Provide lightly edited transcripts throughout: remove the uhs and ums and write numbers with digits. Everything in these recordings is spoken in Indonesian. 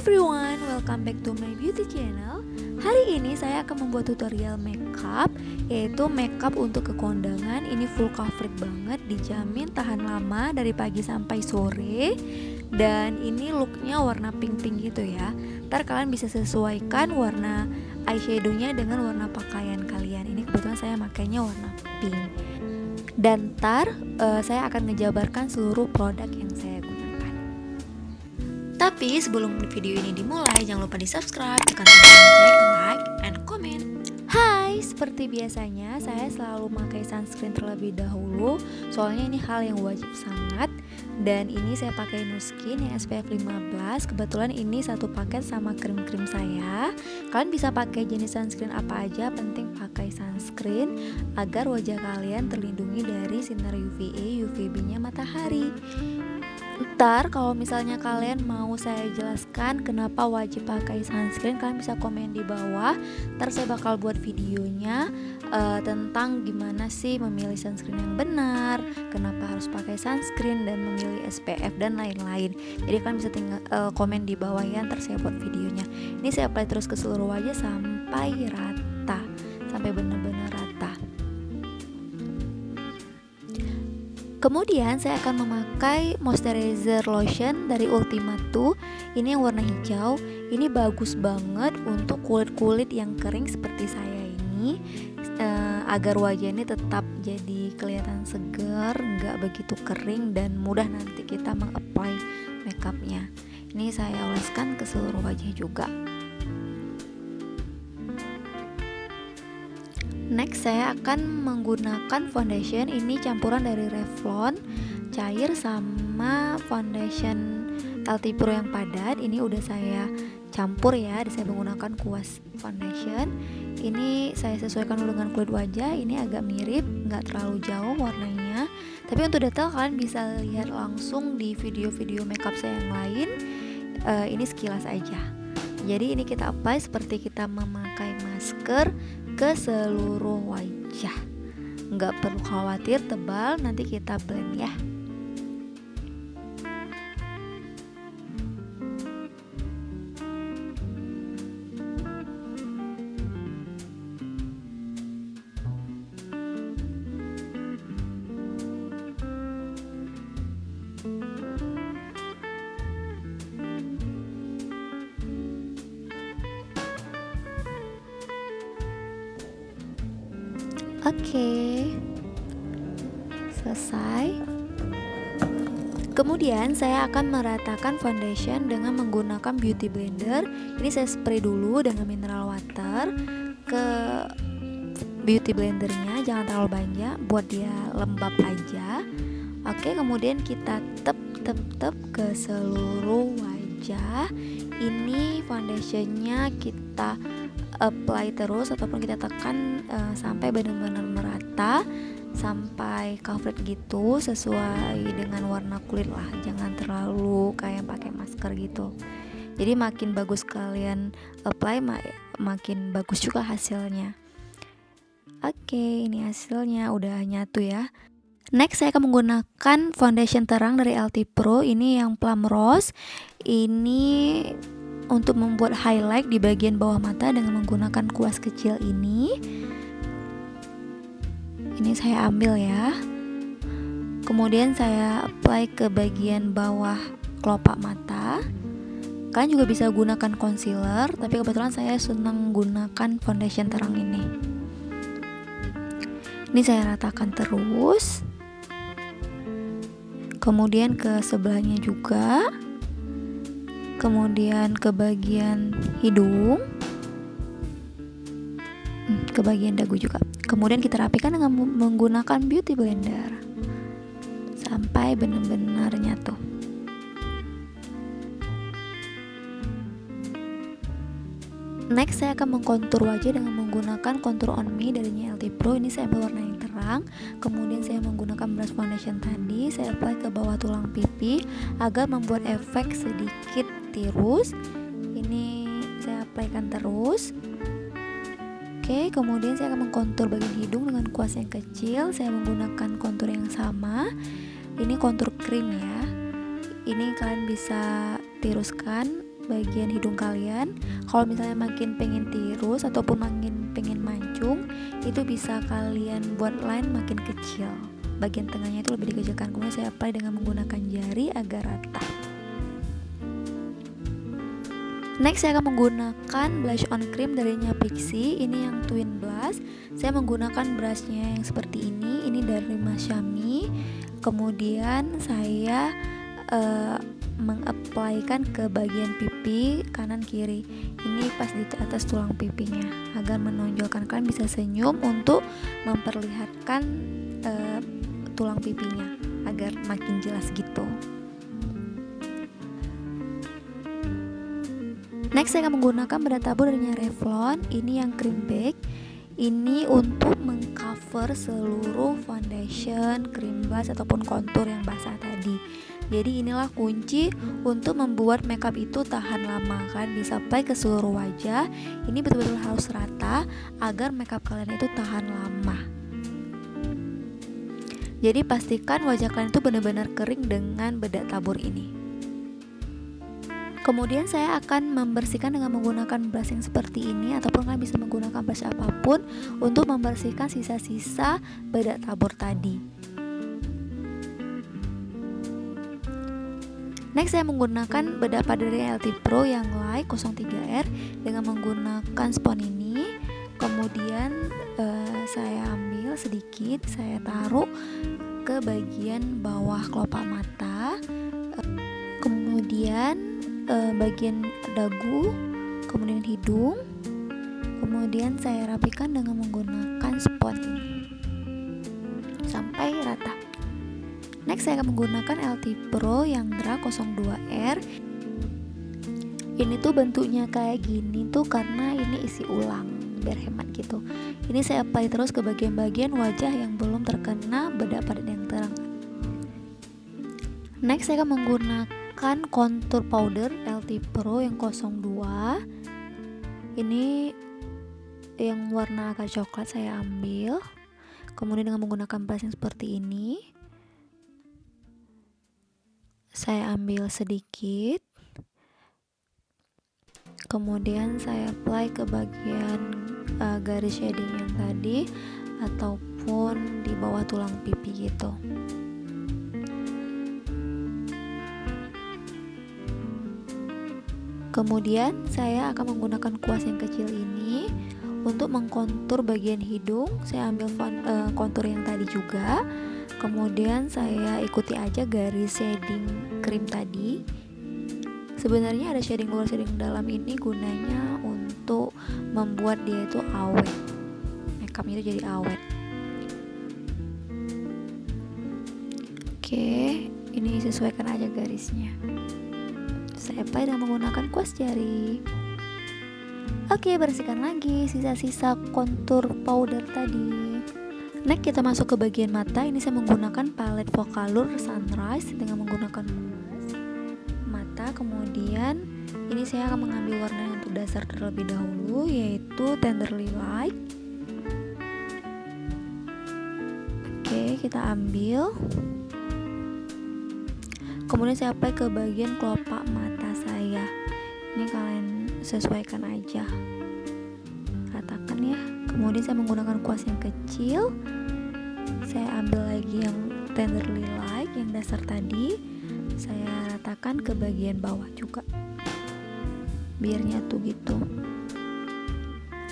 everyone, welcome back to my beauty channel. Hari ini saya akan membuat tutorial makeup, yaitu makeup untuk ke kondangan. Ini full coverage banget, dijamin tahan lama dari pagi sampai sore. Dan ini looknya warna pink-pink gitu ya. Ntar kalian bisa sesuaikan warna eyeshadownya dengan warna pakaian kalian. Ini kebetulan saya makainya warna pink. Dan ntar saya akan ngejabarkan seluruh produk yang saya gunakan. Tapi sebelum video ini dimulai, jangan lupa di subscribe, tekan tombol lonceng, like, and comment. Hai, seperti biasanya saya selalu pakai sunscreen terlebih dahulu. Soalnya ini hal yang wajib sangat. Dan ini saya pakai Nu Skin yang SPF 15. Kebetulan ini satu paket sama krim-krim saya. Kalian bisa pakai jenis sunscreen apa aja, penting pakai sunscreen agar wajah kalian terlindungi dari sinar UVA, UVB-nya matahari. Ntar kalau misalnya kalian mau saya jelaskan kenapa wajib pakai sunscreen, kalian bisa komen di bawah. Ntar saya bakal buat videonya tentang gimana sih memilih sunscreen yang benar, kenapa harus pakai sunscreen dan memilih SPF dan lain-lain. Jadi kalian bisa tinggal komen di bawah ya, ntar saya buat videonya. Ini saya apply terus ke seluruh wajah sampai rata, sampai benar-benar rata. Kemudian saya akan memakai moisturizer lotion dari Ultimate. Ini yang warna hijau. Ini bagus banget untuk kulit-kulit yang kering seperti saya ini, agar wajah ini tetap jadi kelihatan segar, nggak begitu kering dan mudah nanti kita mengapply makeupnya. Ini saya oleskan ke seluruh wajah juga. Next saya akan menggunakan foundation. Ini campuran dari Revlon cair sama foundation LT Pro yang padat. Ini udah saya campur ya, saya menggunakan kuas foundation. Ini saya sesuaikan dengan kulit wajah. Ini agak mirip, nggak terlalu jauh warnanya. Tapi untuk detail kalian bisa lihat langsung di video-video makeup saya yang lain. Ini sekilas aja. Jadi ini kita apply seperti kita memakai masker ke seluruh wajah. Nggak perlu khawatir tebal, nanti kita blend ya. Oke, selesai. Kemudian saya akan meratakan foundation dengan menggunakan beauty blender. Ini saya spray dulu dengan mineral water ke beauty blendernya, jangan terlalu banyak, buat dia lembab aja. Oke, kemudian kita tep ke seluruh wajah. Ini foundationnya kita apply terus ataupun kita tekan sampai benar-benar merata, sampai coverage gitu, sesuai dengan warna kulit lah, jangan terlalu kayak pakai masker gitu. Jadi makin bagus kalian apply, makin bagus juga hasilnya. Oke, ini hasilnya udah nyatu ya. Next saya akan menggunakan foundation terang dari LT Pro. Ini yang plum rose. Ini untuk membuat highlight di bagian bawah mata dengan menggunakan kuas kecil ini. Ini saya ambil ya. Kemudian saya apply ke bagian bawah kelopak mata. Kalian juga bisa gunakan concealer, tapi kebetulan saya senang menggunakan foundation terang ini. Ini saya ratakan terus. Kemudian ke sebelahnya juga. Kemudian ke bagian hidung, ke bagian dagu juga. Kemudian kita rapikan dengan menggunakan beauty blender sampai benar-benar nyatu. Next saya akan mengkontur wajah dengan menggunakan Contour On Me dari LT Pro. Ini saya ambil warna yang terang. Kemudian saya menggunakan brush foundation tadi, saya apply ke bawah tulang pipi agar membuat efek sedikit tirus. Ini saya applykan terus. Oke, kemudian saya akan mengkontur bagian hidung dengan kuas yang kecil. Saya menggunakan kontur yang sama. Ini kontur krim ya. Ini kalian bisa tiruskan bagian hidung kalian. Kalau misalnya makin pengen tirus ataupun makin pengen mancung, itu bisa kalian buat line makin kecil, bagian tengahnya itu lebih dikecilkan. Kemudian saya apply dengan menggunakan jari agar rata. Next saya akan menggunakan blush on cream dari Pixi. Ini yang twin blush. Saya menggunakan brushnya yang seperti ini dari Xiaomi. Kemudian saya mengaplikan ke bagian pipi kanan kiri. Ini pas di atas tulang pipinya agar menonjolkan, kalian bisa senyum untuk memperlihatkan tulang pipinya agar makin jelas gitu. Next saya akan menggunakan bedak tabur dari Revlon. Ini yang cream bake. Ini untuk mengcover seluruh foundation, cream blush ataupun kontur yang basah tadi. Jadi inilah kunci untuk membuat makeup itu tahan lama. Kalian bisa apply ke seluruh wajah. Ini betul-betul harus rata agar makeup kalian itu tahan lama. Jadi pastikan wajah kalian itu benar-benar kering dengan bedak tabur ini. Kemudian saya akan membersihkan dengan menggunakan brush yang seperti ini, ataupun kalian bisa menggunakan brush apapun untuk membersihkan sisa-sisa bedak tabur tadi. Next saya menggunakan bedak pada dari LT Pro yang light 03R dengan menggunakan spons ini. Kemudian saya ambil sedikit, saya taruh ke bagian bawah kelopak mata, kemudian bagian dagu, kemudian hidung, kemudian saya rapikan dengan menggunakan spons ini sampai rata. Next saya akan menggunakan LT Pro yang Dra 02R. Ini tuh bentuknya kayak gini tuh karena ini isi ulang biar hemat gitu. Ini saya apply terus ke bagian-bagian wajah yang belum terkena bedak padat yang terang. Next saya akan menggunakan contour powder LT Pro yang 02. Ini yang warna agak coklat saya ambil. Kemudian dengan menggunakan brush yang seperti ini, saya ambil sedikit. Kemudian saya apply ke bagian garis shading yang tadi ataupun di bawah tulang pipi gitu. Kemudian saya akan menggunakan kuas yang kecil ini untuk mengkontur bagian hidung. Saya ambil kontur yang tadi juga. Kemudian saya ikuti aja garis shading krim tadi. Sebenarnya ada shading luar shading dalam ini gunanya untuk membuat dia itu awet, makeupnya itu jadi awet. Oke, ini sesuaikan aja garisnya. Saya apply dengan menggunakan kuas jari. Oke, bersihkan lagi sisa-sisa kontur powder tadi. Next kita masuk ke bagian mata. Ini saya menggunakan palette Focallure Sunrise dengan menggunakan kuas mata. Kemudian ini saya akan mengambil warna yang untuk dasar terlebih dahulu, yaitu Tenderly Light. Oke, kita ambil. Kemudian saya apply ke bagian kelopak mata saya. Ini kalian sesuaikan aja, ratakan ya. Kemudian saya menggunakan kuas yang kecil. Saya ambil lagi yang Tenderly Light yang dasar tadi. Saya ratakan ke bagian bawah juga, biar nyatu gitu.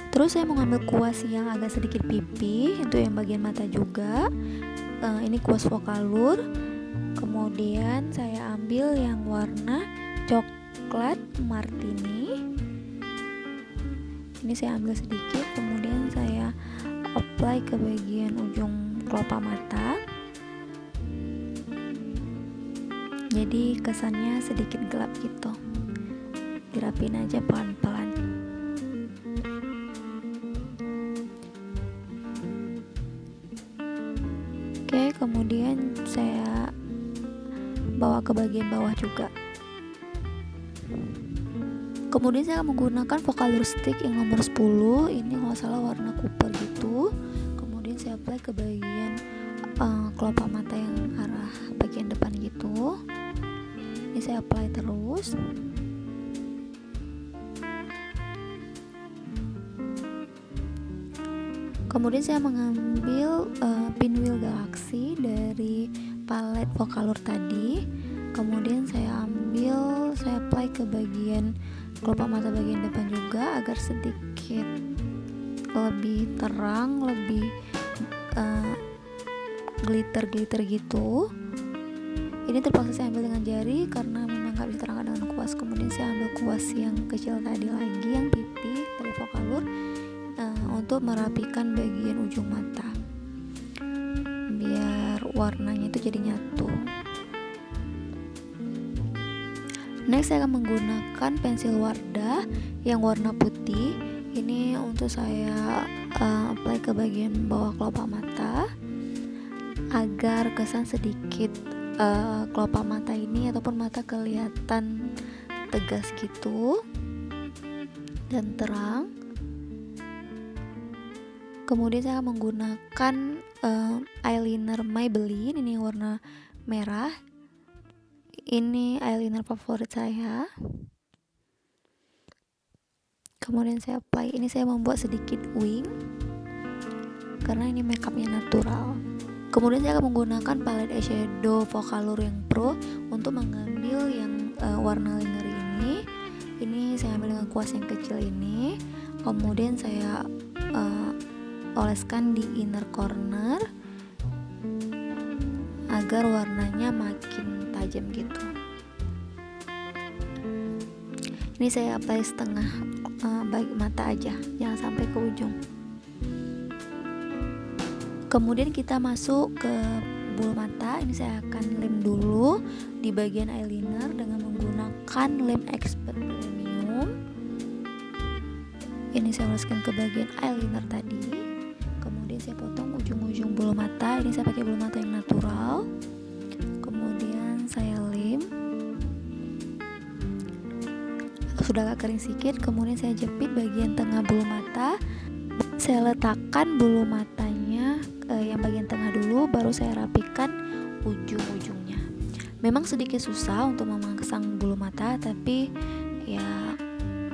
Terus saya mengambil kuas yang agak sedikit pipi untuk yang bagian mata juga. Ini kuas Focallure. Kemudian saya ambil yang warna coklat martini. Ini saya ambil sedikit, kemudian saya apply ke bagian ujung kelopak mata. Jadi kesannya sedikit gelap gitu. Dirapin aja pelan-pelan. Oke, kemudian saya bawa ke bagian bawah juga. Kemudian saya akan menggunakan Focallure stick yang nomor 10. Ini kalau salah warna copper gitu. Kemudian saya apply ke bagian kelopak mata yang arah bagian depan gitu. Ini saya apply terus. Kemudian saya mengambil Pinwheel Galaxy dari palet Vocalour tadi. Kemudian saya apply ke bagian kelopak mata bagian depan juga agar sedikit lebih terang, lebih glitter gitu. Ini terpaksa saya ambil dengan jari karena memang gak bisa terangkat dengan kuas. Kemudian saya ambil kuas yang kecil tadi lagi, yang pipi dari Vocalour, untuk merapikan bagian ujung mata biar warnanya itu jadi nyatu. Next saya akan menggunakan pensil Wardah yang warna putih. Ini untuk saya apply ke bagian bawah kelopak mata agar kesan sedikit kelopak mata ini ataupun mata kelihatan tegas gitu dan terang. Kemudian saya akan menggunakan eyeliner Maybelline, ini warna merah. Ini eyeliner favorit saya. Kemudian saya apply, ini saya membuat sedikit wing karena ini makeupnya natural. Kemudian saya akan menggunakan palette eyeshadow Vocalour yang Pro untuk mengambil yang warna liner ini. Ini saya ambil dengan kuas yang kecil ini. Kemudian saya oleskan di inner corner agar warnanya makin tajam gitu. Ini saya apply setengah bagi mata aja, jangan sampai ke ujung. Kemudian kita masuk ke bulu mata. Ini saya akan lem dulu di bagian eyeliner dengan menggunakan lem Expert Premium. Ini saya oleskan ke bagian eyeliner tadi. Kemudian saya potong ujung-ujung bulu mata. Ini saya pakai bulu mata yang natural. Kemudian saya lem. Sudah agak kering sedikit. Kemudian saya jepit bagian tengah bulu mata. Saya letakkan bulu matanya yang bagian tengah dulu, baru saya rapikan ujung-ujungnya. Memang sedikit susah untuk memasang bulu mata, tapi ya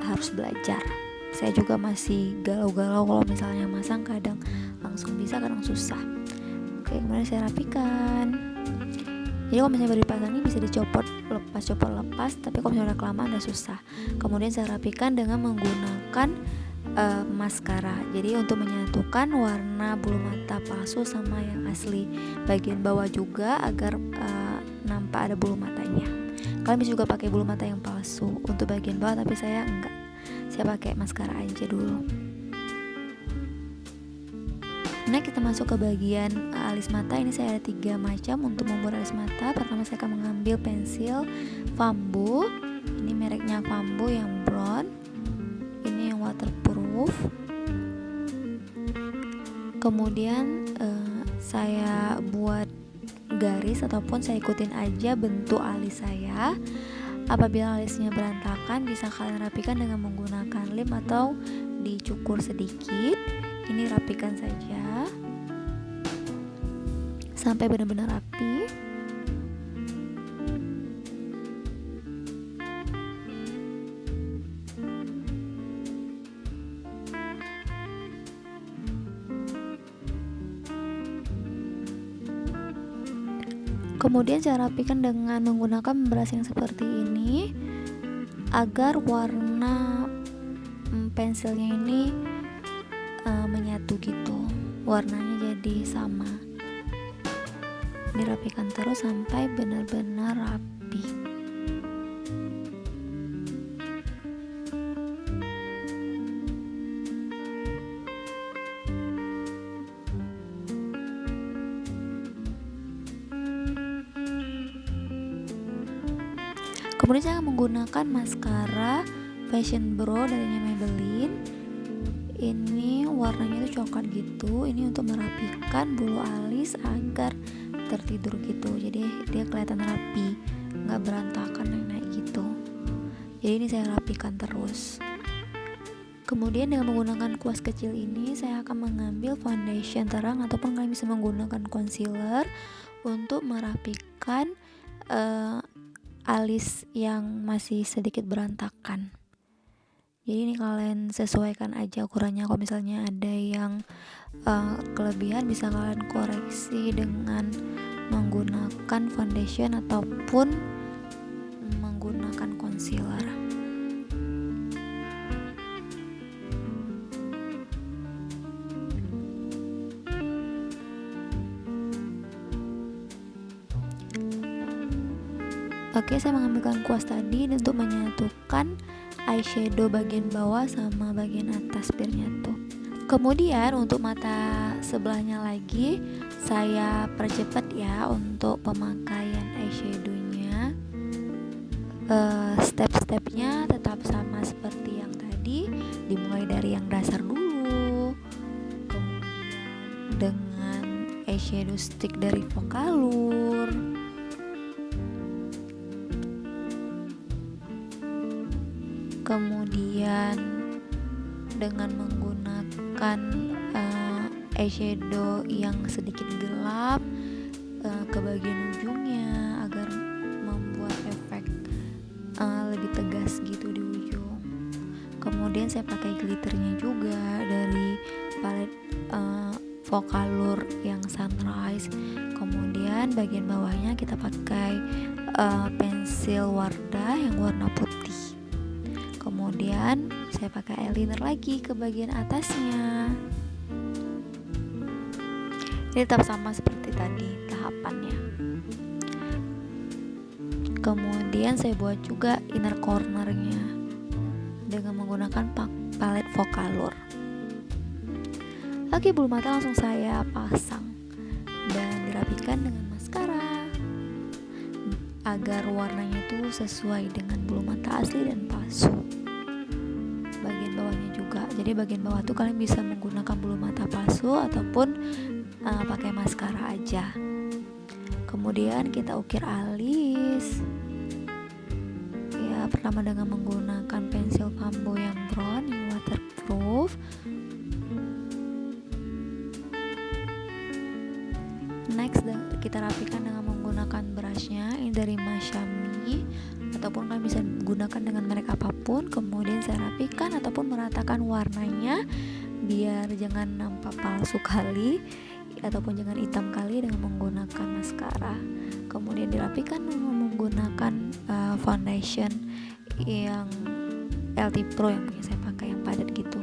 harus belajar. Saya juga masih galau-galau kalau misalnya masang, kadang langsung bisa, kadang susah. Oke, kemudian saya rapikan. Jadi kalau misalnya baru dipasang ini bisa dicopot lepas, tapi kalau misalnya udah kelamaan udah susah. Kemudian saya rapikan dengan menggunakan maskara. Jadi untuk menyatukan warna bulu mata palsu sama yang asli bagian bawah juga agar nampak ada bulu matanya. Kalian bisa juga pakai bulu mata yang palsu untuk bagian bawah, tapi saya enggak. Saya pakai maskara aja dulu. Nah, kita masuk ke bagian alis mata. Ini saya ada 3 macam untuk membuat alis mata. Pertama saya akan mengambil pensil Fambo. Ini mereknya Fambo yang brown. Ini yang waterproof. Kemudian saya buat garis ataupun saya ikutin aja bentuk alis saya. Apabila alisnya berantakan, bisa kalian rapikan dengan menggunakan lem atau dicukur sedikit. Ini rapikan saja sampai benar-benar rapi. Kemudian saya rapikan dengan menggunakan brush yang seperti ini agar warna pensilnya ini menyatu gitu, warnanya jadi sama. Dirapikan terus sampai benar-benar rapi. Kemudian saya menggunakan maskara Fashion Brow dari Maybelline. Ini warnanya itu coklat gitu. Ini untuk merapikan bulu alis agar tertidur gitu. Jadi dia kelihatan rapi, nggak berantakan naik gitu. Jadi ini saya rapikan terus. Kemudian dengan menggunakan kuas kecil ini saya akan mengambil foundation terang ataupun kalian bisa menggunakan concealer untuk merapikan alis yang masih sedikit berantakan. Jadi ini kalian sesuaikan aja ukurannya. Kalau misalnya ada yang kelebihan bisa kalian koreksi dengan menggunakan foundation ataupun menggunakan concealer. Oke, saya mengambilkan kuas tadi untuk menyatukan eyeshadow bagian bawah sama bagian atas biar nyatu. Kemudian untuk mata sebelahnya lagi saya percepat ya untuk pemakaian eyeshadownya. Step-stepnya tetap sama seperti yang tadi, dimulai dari yang dasar dulu, kemudian dengan eyeshadow stick dari Focallure, kemudian dengan menggunakan eyeshadow yang sedikit gelap ke bagian ujungnya agar membuat efek lebih tegas gitu di ujung. Kemudian saya pakai glitternya juga dari palet Focallure yang Sunrise. Kemudian bagian bawahnya kita pakai pensil Wardah yang warna putih. Kemudian saya pakai eyeliner lagi ke bagian atasnya. Ini tetap sama seperti tadi tahapannya. Kemudian saya buat juga inner cornernya dengan menggunakan palet Focallure. Oke, bulu mata langsung saya pasang dan dirapikan dengan maskara agar warnanya itu sesuai dengan bulu mata asli dan palsu. Bagian bawahnya juga, jadi bagian bawah tuh kalian bisa menggunakan bulu mata palsu ataupun pakai maskara aja. Kemudian kita ukir alis ya, pertama dengan menggunakan pensil Pambo yang brown yang waterproof. Next kita rapikan dengan menggunakan brushnya, ini dari Mashami ataupun kalian bisa gunakan dengan merek apapun. Kemudian saya rapikan ataupun meratakan warnanya biar jangan nampak palsu kali ataupun jangan hitam kali dengan menggunakan maskara. Kemudian dirapikan dengan menggunakan foundation yang LT Pro yang punya saya pakai yang padat gitu.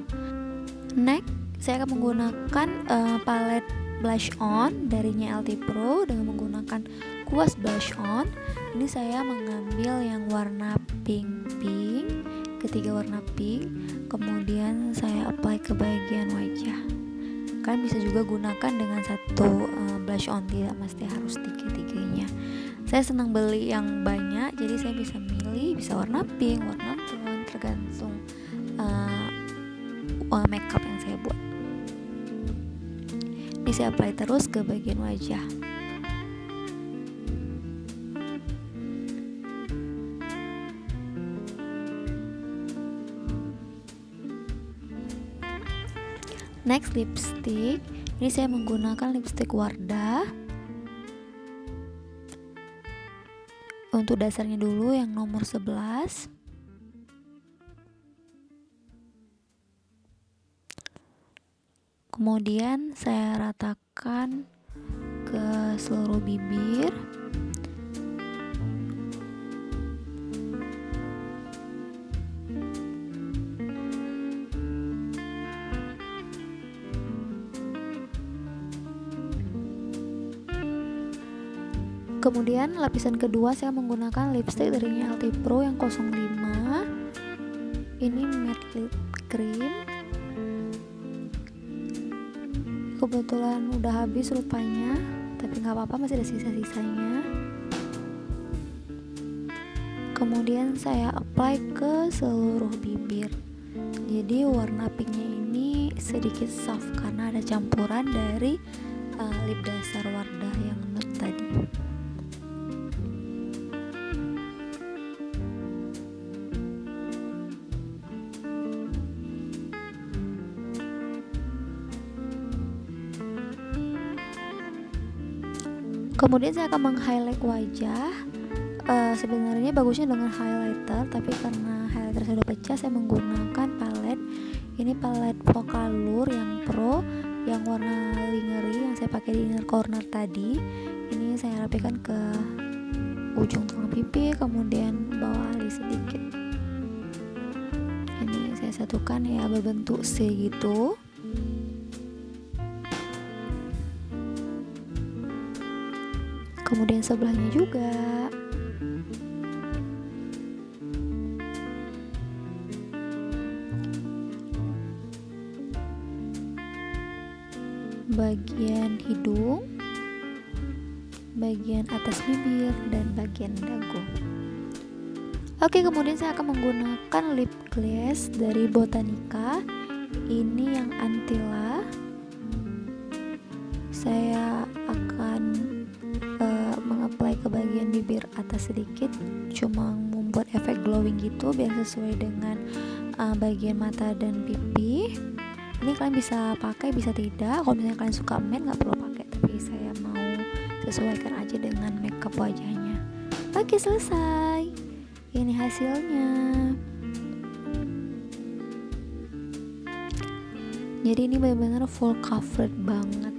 Next saya akan menggunakan palet blush on darinya LT Pro dengan menggunakan kuas blush on. Ini saya mengambil yang warna pink, ketiga warna pink. Kemudian saya apply ke bagian wajah. Kalian bisa juga gunakan dengan satu blush on, tidak mesti harus tiga-tiganya. Saya senang beli yang banyak, jadi saya bisa milih, bisa warna pink, warna brown, tergantung makeup yang saya buat. Ini saya apply terus ke bagian wajah. Next lipstick, ini saya menggunakan lipstick Wardah. Untuk dasarnya dulu yang nomor 11. Kemudian saya ratakan ke seluruh bibir. Kemudian lapisan kedua saya menggunakan lipstick dari LT Pro yang 05. Ini matte lip cream. Kebetulan udah habis rupanya, tapi nggak apa-apa, masih ada sisa-sisanya. Kemudian saya apply ke seluruh bibir. Jadi warna pinknya ini sedikit soft karena ada campuran dari lip dasar Wardah yang nude tadi. Kemudian saya akan meng-highlight wajah Sebenarnya bagusnya dengan highlighter, tapi karena highlighter saya udah pecah, saya menggunakan palet. Ini palet Focallure yang pro, yang warna lingerie yang saya pakai di inner corner tadi. Ini saya rapikan ke ujung tengah pipi, kemudian bawah alis sedikit. Ini saya satukan ya, berbentuk C gitu. Kemudian sebelahnya juga. Bagian hidung, bagian atas bibir, dan bagian dagu. Oke, kemudian saya akan menggunakan lip gloss dari Botanica. Ini yang Antilla. Saya akan mengapply ke bagian bibir atas sedikit, cuma membuat efek glowing gitu biar sesuai dengan bagian mata dan pipi. Ini kalian bisa pakai, bisa tidak. Kalau misalnya kalian suka matte nggak perlu pakai, tapi saya mau sesuaikan aja dengan makeup wajahnya. Oke, selesai. Ini hasilnya. Jadi ini benar-benar full coverage banget.